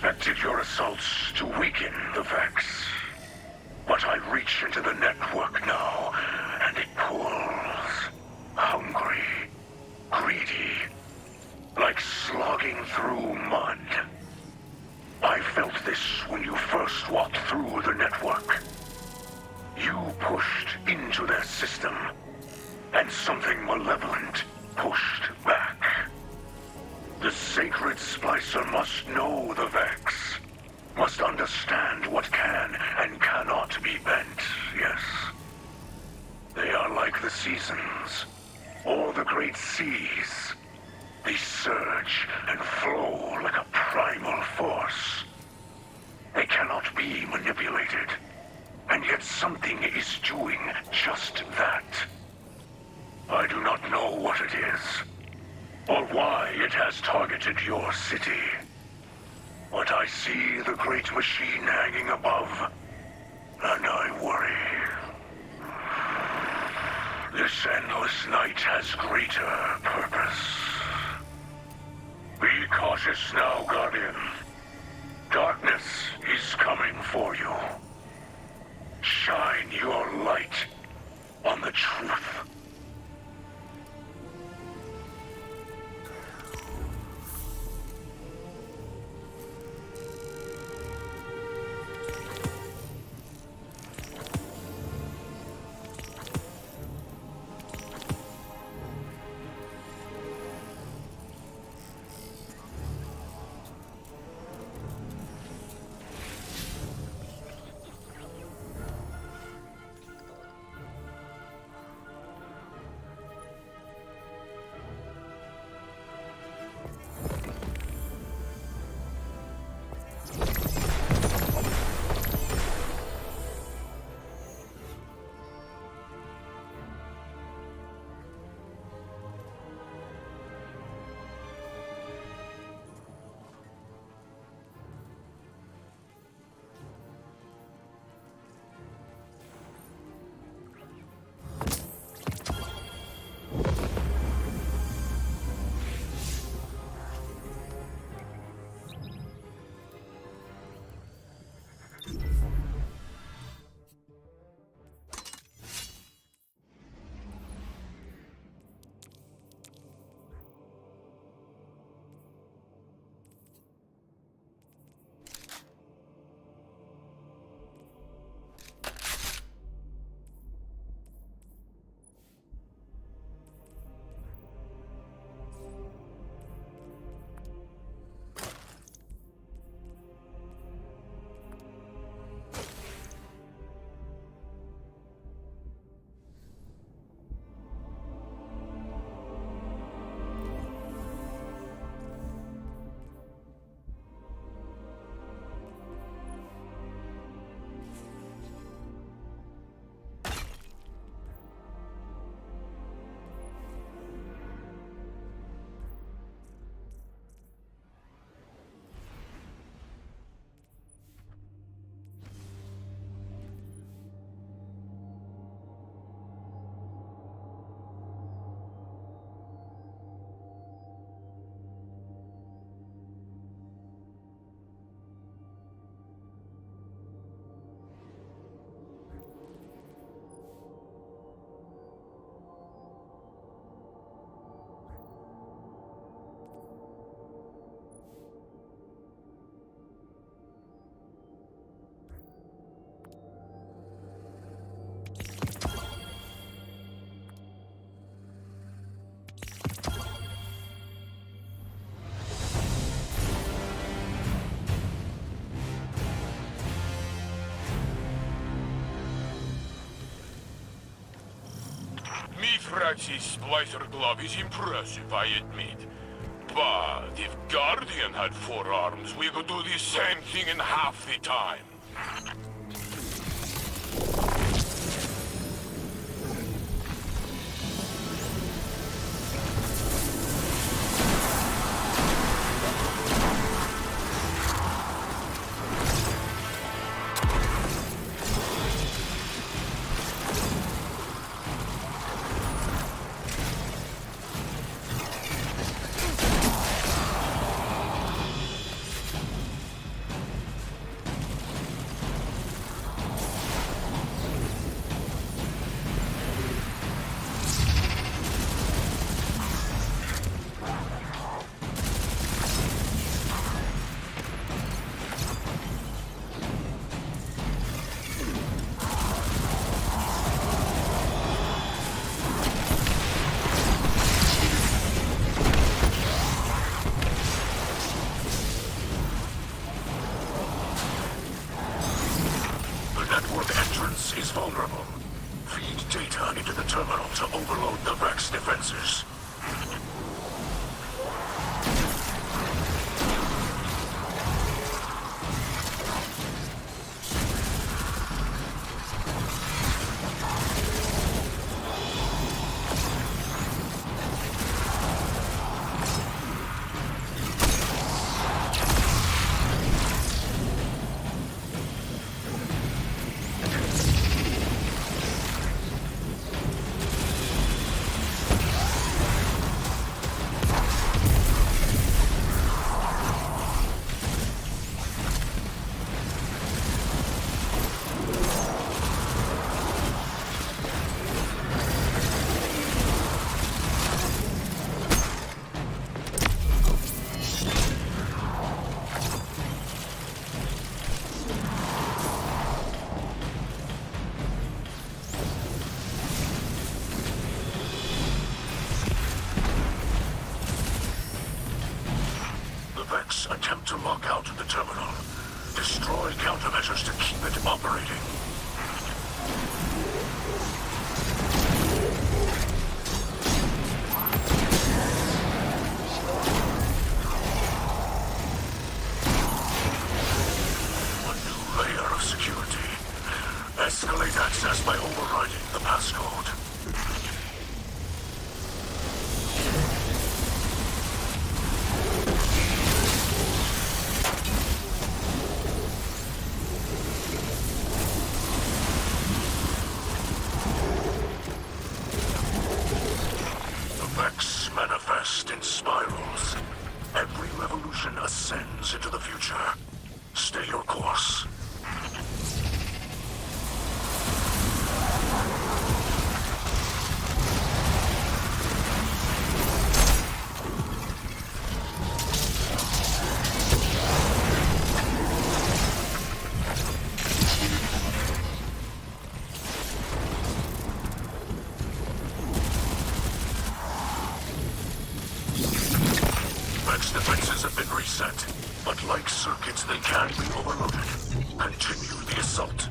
expected your assaults to weaken the Vex. But I reach into the network now, and it pulls. Hungry, greedy, like slogging through mud. I felt this when you first walked through the network. You pushed into their system, and something malevolent pushed back. The sacred Splicer must know the Vex, must understand what can and cannot be bent, yes. They are like the seasons, or the great seas. They surge and flow like a primal force. They cannot be manipulated, and yet something is doing just that. I do not know what it is, or why it has targeted your city. But I see the great machine hanging above, and I worry. This endless night has greater purpose. Be cautious now, Guardian. Darkness is coming for you. Shine your light on the truth. Mithrax's Splicer glove is impressive, I admit. But if Guardian had 4 arms, we could do the same thing in half the time. defense is vulnerable. Feed data into the terminal to overload the Vex defenses. Attempt to lock out the terminal. Destroy countermeasures to keep it operating. A new layer of security. Escalate access by overriding the passcode. In spirals. Every revolution ascends into the future. Stay your course. Defenses have been reset, but like circuits, they can be overloaded. Continue the assault.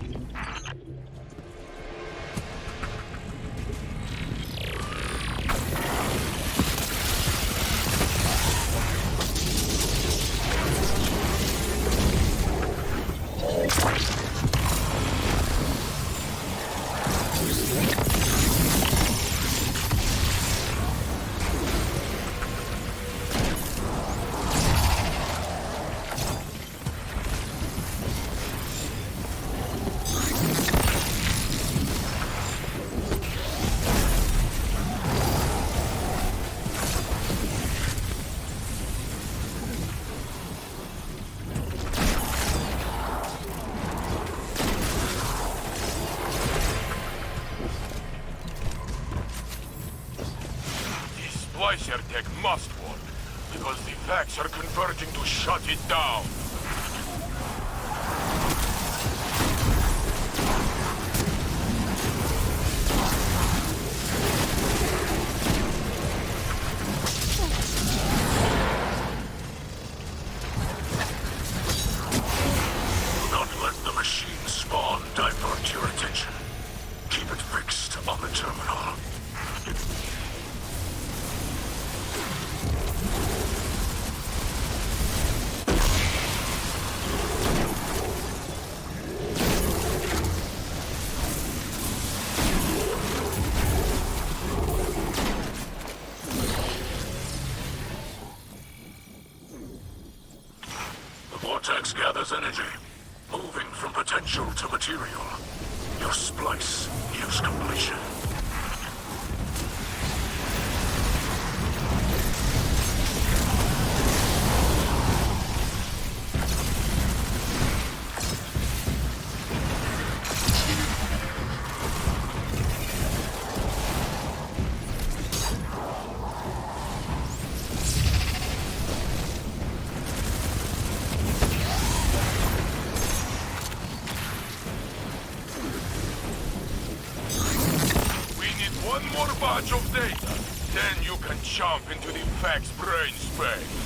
Splicer tech must work, because the Vex are converging to shut it down. Do not let the machine spawn divert your attention. Keep it fixed on the terminal. Vortex gathers energy, moving from potential to material. Your splice nears completion. One more batch of data, then you can jump into the Vex brain space.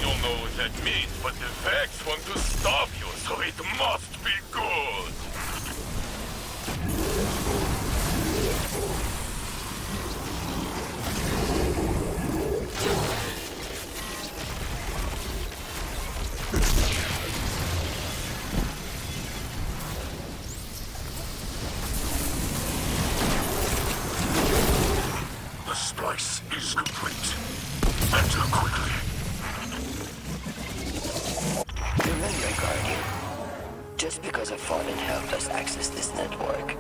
don't know what that means, but the Vex want to stop you, so it must be good. The splice is complete. Enter quickly. Remember, Guardian, just because a fallen helped us access this network,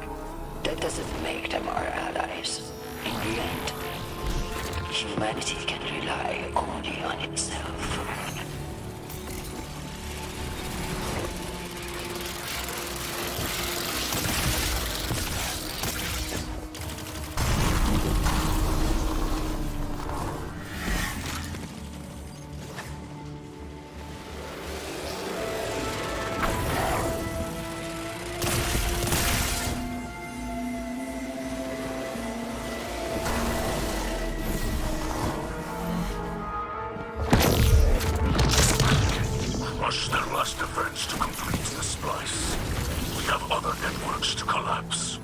that doesn't make them our allies. In the end, humanity can rely only on itself. Rush their last defense to complete the splice. We have other networks to collapse.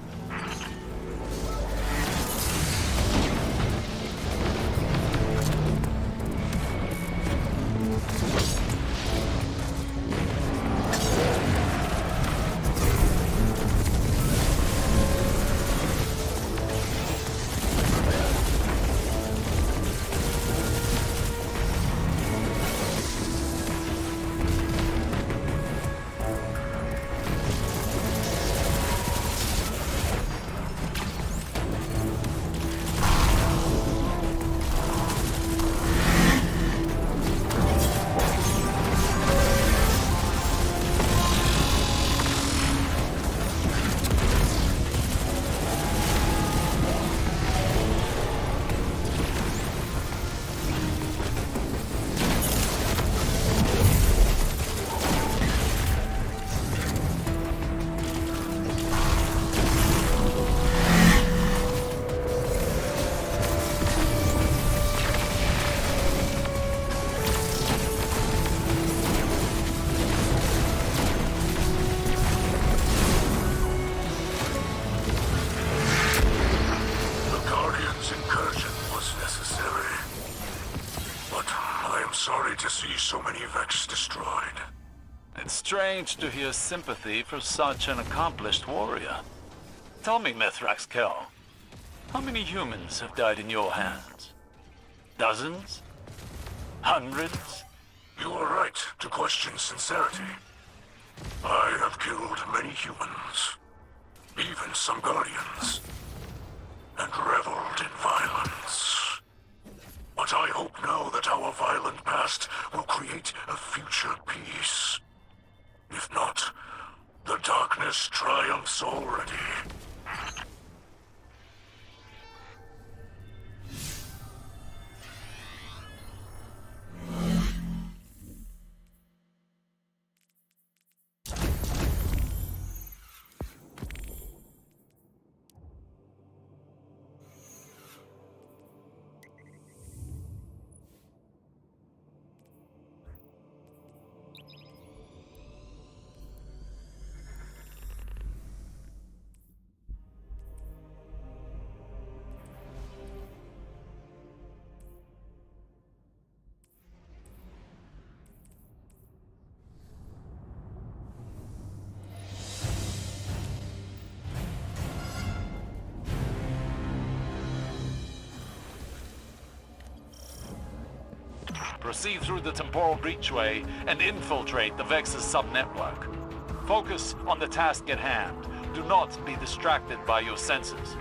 Sorry to see so many Vex destroyed. It's strange to hear sympathy for such an accomplished warrior. Tell me, Mithrax Kell, how many humans have died in your hands? Dozens? Hundreds? You are right to question sincerity. I have killed many humans, even some Guardians, and reveled in violence. But I hope now that our violent past will create a future peace. If not, the darkness triumphs already. Proceed through the temporal breachway and infiltrate the Vex's subnetwork. Focus on the task at hand. Do not be distracted by your senses.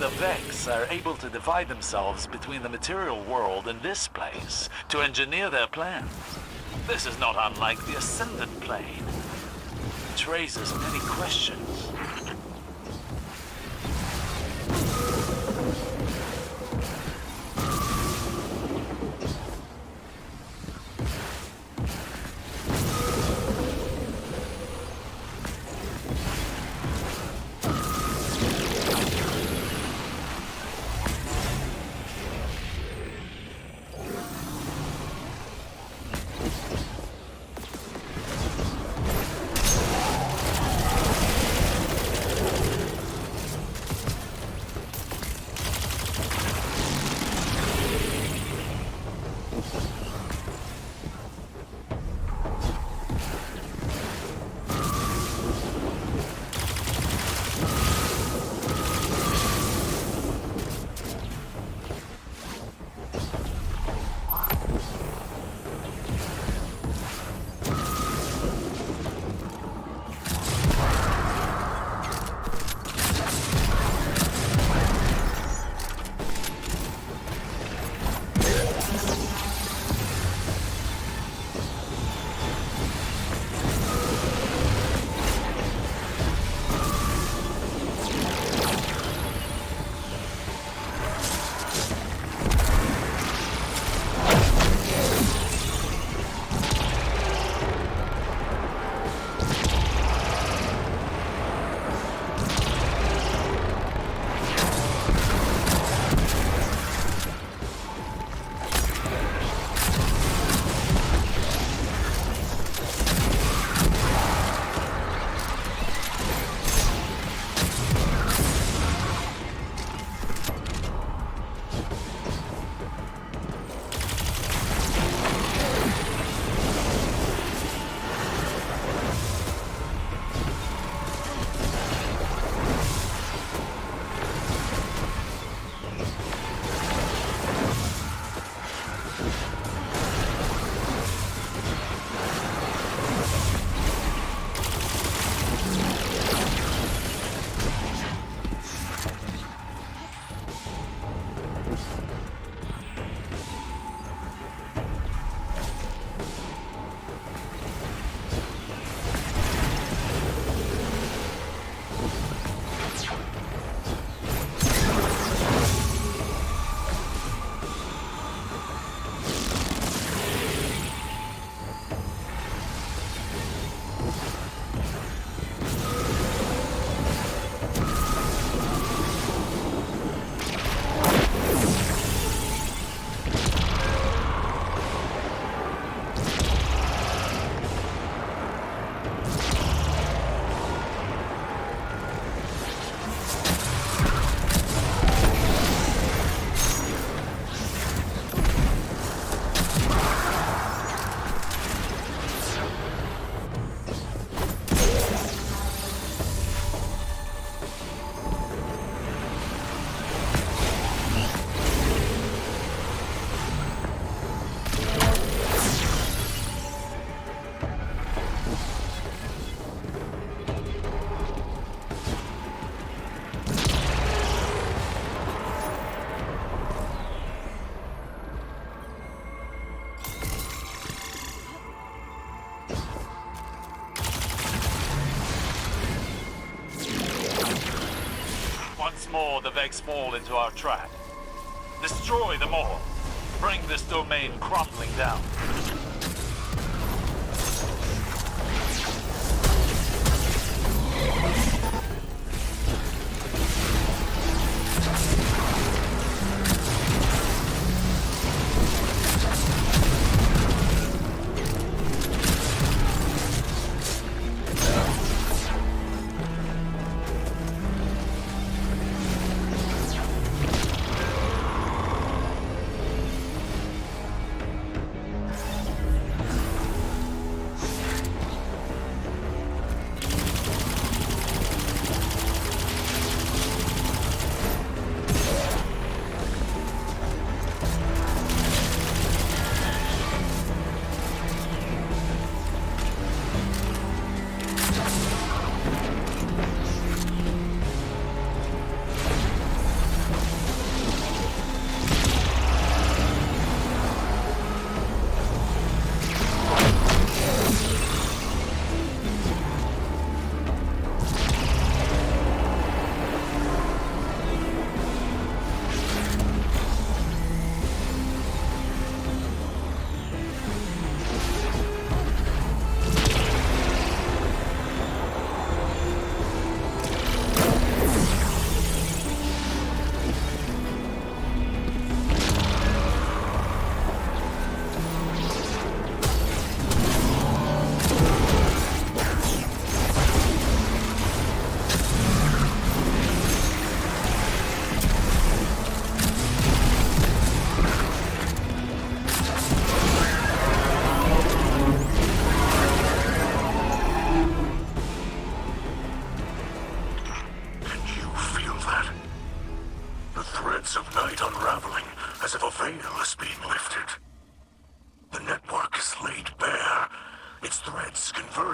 The Vex are able to divide themselves between the material world and this place to engineer their plans. This is not unlike the Ascendant Plane, which raises many questions. More the Vex fall into our trap. Destroy them all. Bring this domain crumbling down.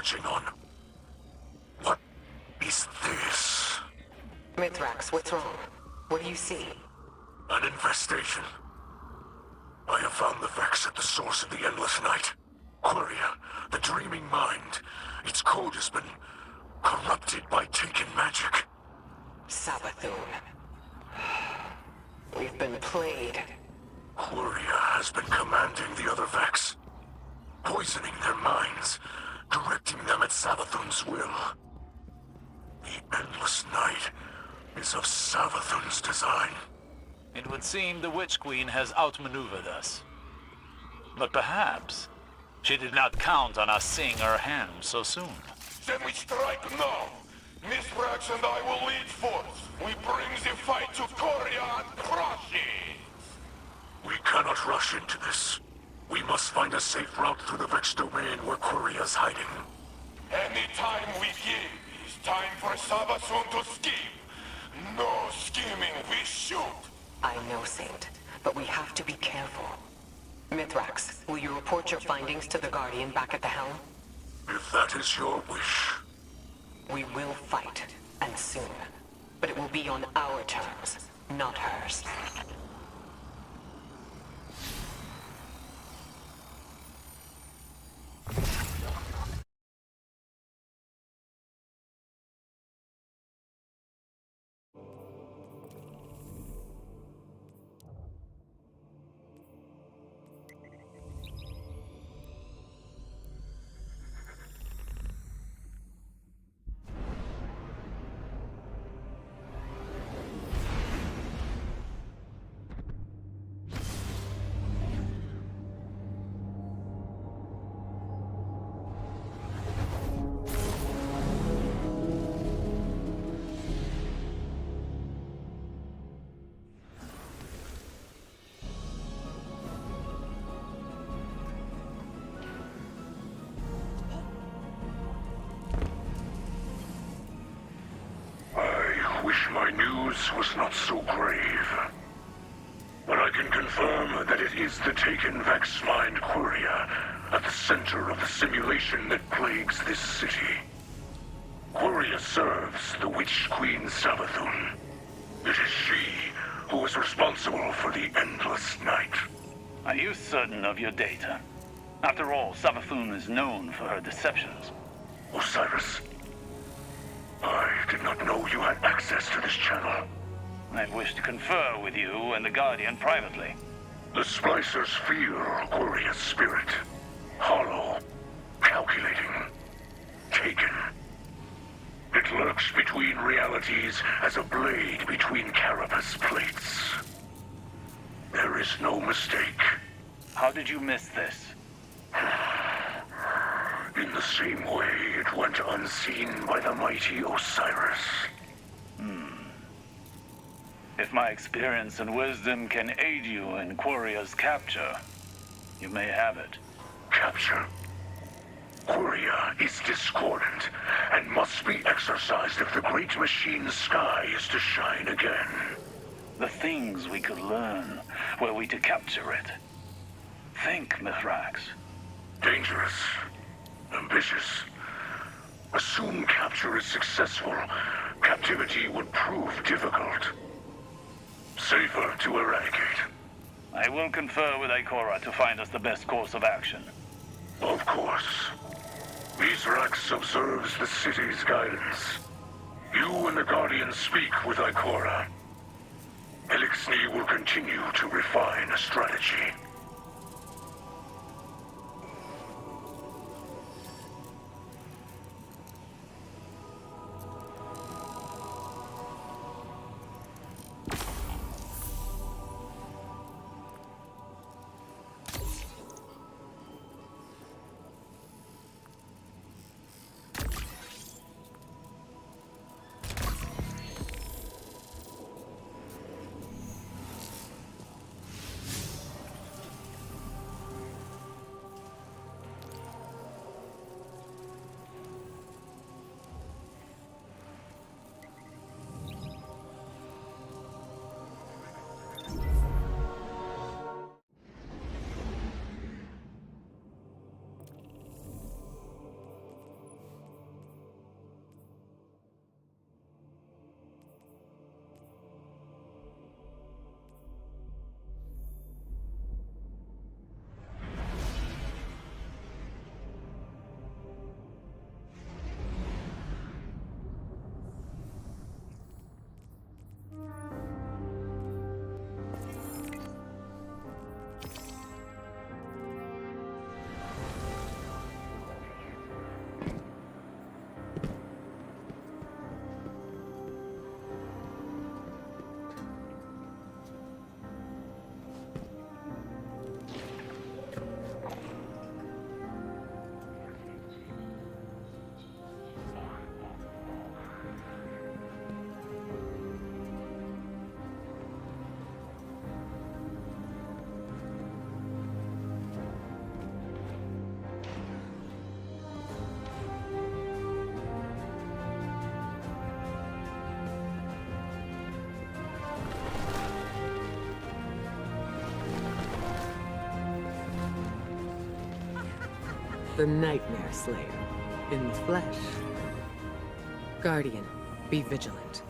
converging on. What is this? Mithrax, what's wrong? What do you see? An infestation. I have found the Vex at the source of the endless night. Quria, the dreaming mind. Its code has been corrupted by taken magic. Savathun. We've been played. Quria has been commanding the other Vex, poisoning their minds, directing them at Savathun's will. The endless night is of Savathun's design. It would seem the Witch Queen has outmaneuvered us. But perhaps she did not count on us seeing her hand so soon. Then we strike now! Mithrax and I will lead forth. We bring the fight to Quria and crush it! We cannot rush into this. We must find a safe route through the Vex domain where Quiria's hiding. Any time we give is time for Savathun to scheme. No scheming, we shoot! I know, Saint, but we have to be careful. Mithrax, will you report your findings to the Guardian back at the helm? If that is your wish. We will fight, and soon. But it will be on our terms, not hers. My news was not so grave. But I can confirm that it is the taken Vex mind Quria at the center of the simulation that plagues this city. Quria serves the Witch Queen Savathun. It is she who is responsible for the endless night. Are you certain of your data? After all, Savathun is known for her deceptions. Osiris, I did not know you had access to this channel. I wish to confer with you and the Guardian privately. The Splicers feel Quiria's spirit. Hollow, calculating, taken. It lurks between realities as a blade between carapace plates. There is no mistake. How did you miss this? In the same way it went unseen by the mighty Osiris. If my experience and wisdom can aid you in Quiria's capture, you may have it. Capture? Quria is discordant and must be exorcised if the great machine's sky is to shine again. The things we could learn were we to capture it. Think, Mithrax. Dangerous. Ambitious. Assume capture is successful, captivity would prove difficult. Safer to eradicate. I will confer with Ikora to find us the best course of action. Of course. Mithrax observes the city's guidance. You and the Guardian speak with Ikora. Elixni will continue to refine a strategy. The Nightmare Slayer. In the flesh. Guardian, be vigilant.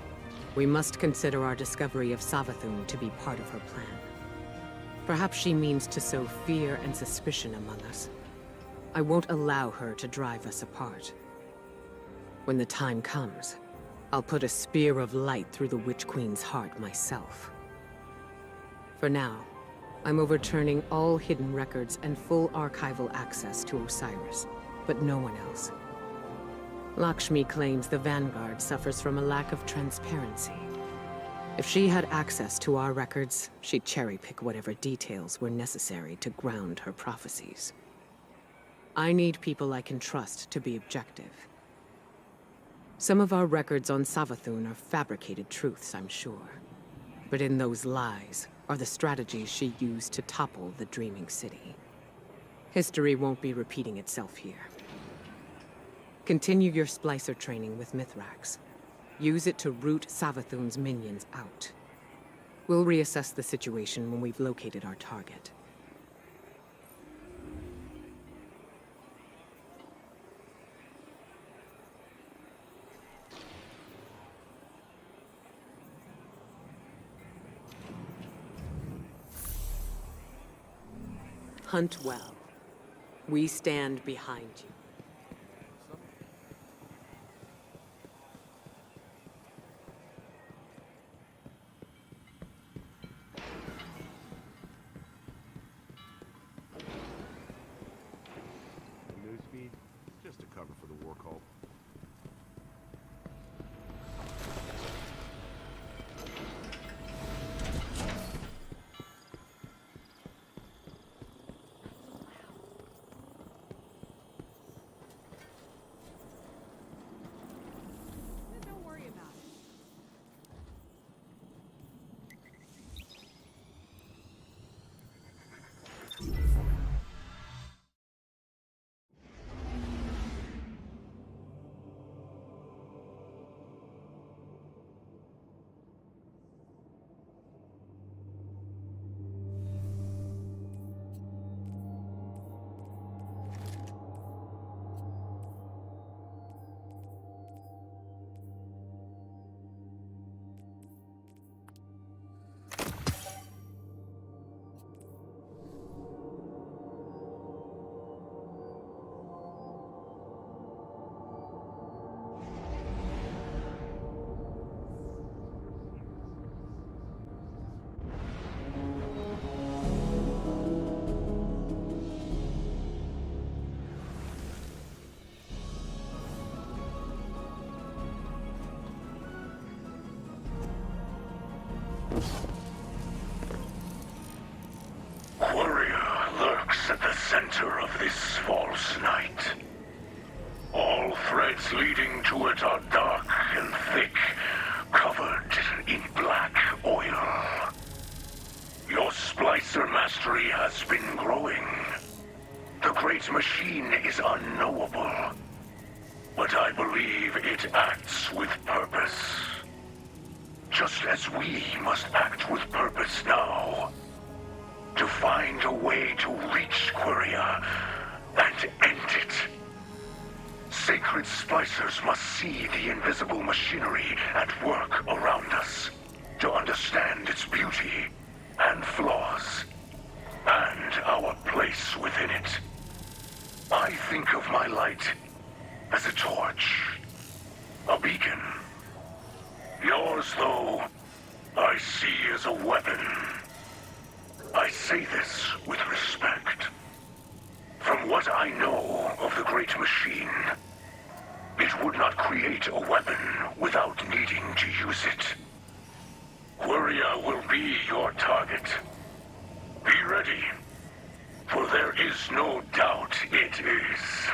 We must consider our discovery of Savathun to be part of her plan. Perhaps she means to sow fear and suspicion among us. I won't allow her to drive us apart. When the time comes, I'll put a spear of light through the Witch Queen's heart myself. For now, I'm overturning all hidden records and full archival access to Osiris, but no one else. Lakshmi claims the Vanguard suffers from a lack of transparency. If she had access to our records, she'd cherry-pick whatever details were necessary to ground her prophecies. I need people I can trust to be objective. Some of our records on Savathun are fabricated truths, I'm sure. But in those lies are the strategies she used to topple the Dreaming City. History won't be repeating itself here. Continue your Splicer training with Mithrax. Use it to root Savathun's minions out. We'll reassess the situation when we've located our target. Hunt well. We stand behind you. Newsfeed, just a cover for the war cult. Quria lurks at the center of this false night. All threads leading to it are dark and thick, covered in black oil. Your Splicer mastery has been growing. The great machine is unknowable, but I believe it acts with purpose. Just as we must act with purpose now. To find a way to reach Quria and end it. Sacred Splicers must see the invisible machinery at work around us to understand its beauty and flaws, and our place within it. I think of my light as a torch, a beacon. Yours, though, I see as a weapon. I say this with respect. From what I know of the Great Machine, it would not create a weapon without needing to use it. Quria will be your target. Be ready, for there is no doubt it is.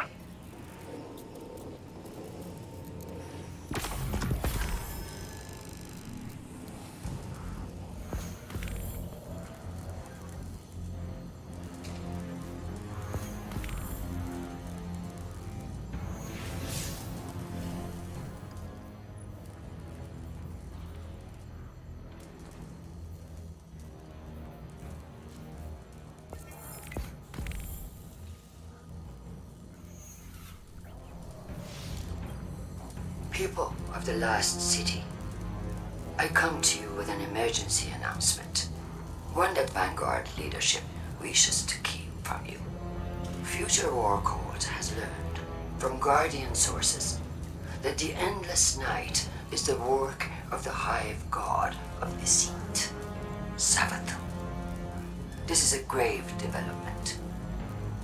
People of the Last City, I come to you with an emergency announcement. One that Vanguard leadership wishes to keep from you. Future War Court has learned from Guardian sources that the Endless Night is the work of the Hive God of Deceit, Savathun. This is a grave development,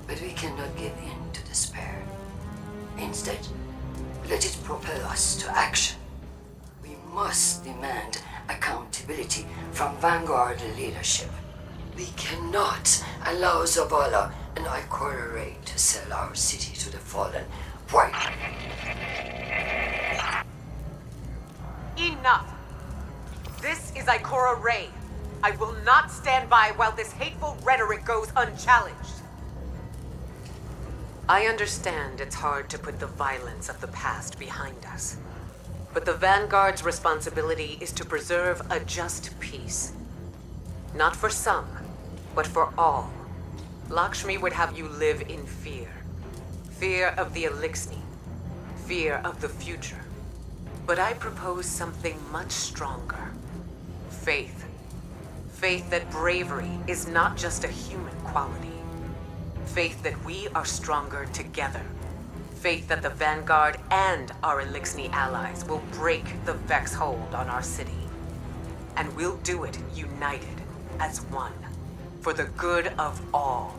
but we cannot give in to despair. Instead, let it propel us to action. We must demand accountability from Vanguard leadership. We cannot allow Zavala and Ikora Ray to sell our city to the Fallen. Why? Enough! This is Ikora Ray. I will not stand by while this hateful rhetoric goes unchallenged. I understand it's hard to put the violence of the past behind us. But the Vanguard's responsibility is to preserve a just peace. Not for some, but for all. Lakshmi would have you live in fear. Fear of the Elixir. Fear of the future. But I propose something much stronger. Faith. Faith that bravery is not just a human quality. Faith that we are stronger together. Faith that the Vanguard and our Elixir allies will break the Vex hold on our city. And we'll do it united, as one, for the good of all.